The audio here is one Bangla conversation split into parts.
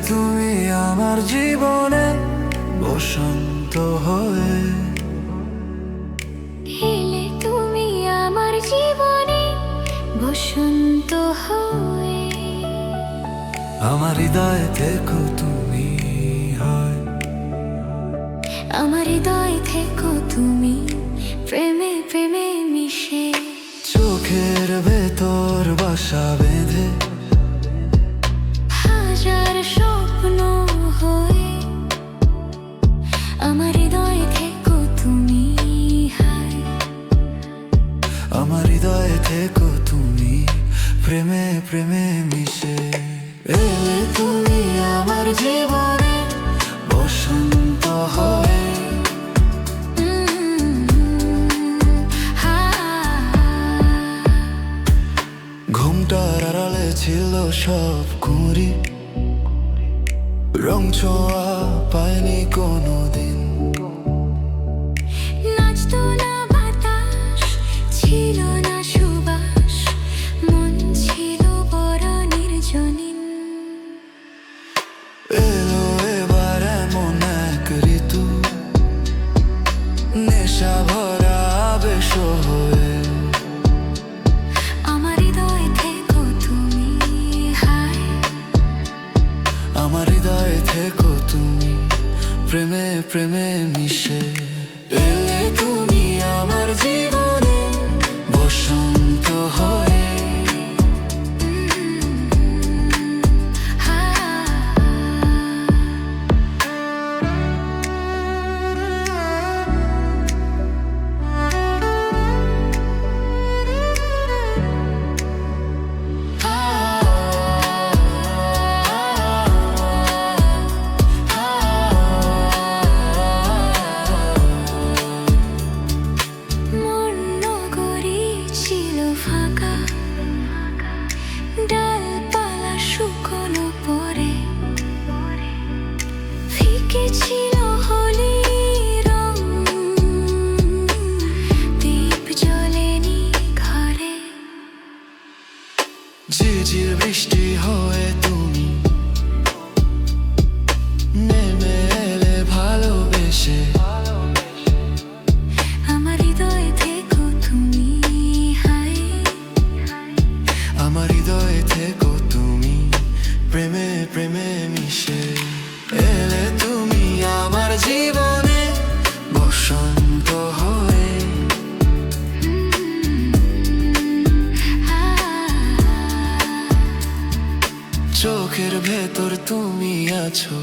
তুমি আমার জীবনে বসন্ত হয়ে, এলে তুমি আমার জীবনে বসন্ত হয়ে। আমার হৃদয়ে থেকো তুমি, হয় আমার হৃদয় থেকো তুমি, প্রেমে প্রেমে মিশে। চোখের ভেতর বাসা বেঁধে হাজার স্বপ্ন হয়ে, আমার হৃদয় থেকো তুমি, হায় আমার হৃদয়ে থেকো তুমি, প্রেমে প্রেমে মিশে। এলে তুমি আমার জীবনে বসন্ত হয়ে, ঘুমটার আড়ালে ছিল সব কুঁড়ি, রং ছোঁয়া পায়নি কোনোদিন। নাচতো না বাতাস, ছিল না সুবাস, মন ছিল বড় নির্জনীন। এলো এবার এমন এক ঋতু, নেশা ভরা আবেশ হয়ে, আমার হৃদয় থেকো তুমি, হায় আমার হৃদয়ে থেকো তুমি, প্রেমে প্রেমে মিশে। এলে তুমি আমার জীবনে বসন্ত হয়ে, মোর নগরী ছিল ফাঁকা, ডালপালা শুকনো পরে, ফিকে ছিল হোলি রং, দীপ জ্বলেনি ঘরে। ঝিরঝির বৃষ্টি হয়ে তুমি নেমে এলে ভালোবেসে, আমার হৃদয় থেকো তুমি, হায় আমার হৃদয়ে থেকো তুমি, প্রেমে প্রেমে মিশে। এলে তুমি আমার জীবনে বসন্ত হয়ে, চোখের ভেতর তুমি আছো,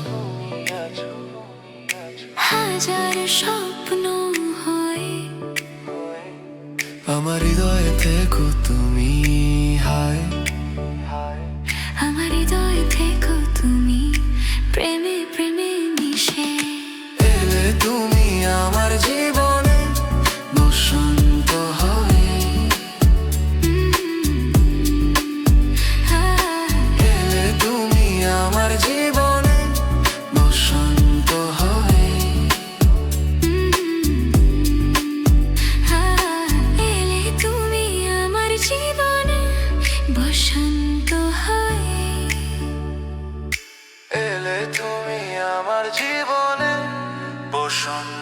হাজার স্বপ্ন হয়ে, আমার হৃদয়ে থেকো তুমি, হায় আমার হৃদয় থেকো তুমি, প্রেমে প্রেমে মিশে। এলে তুমি আমার জীবনে বসন্ত হয়ে, এলে তুমি আমার জীবনে বসন্ত হয়ে, এলে তুমি আমার জীবনে বসন্ত হয়ে, এলে তুমি আমার জীবনে বসন্ত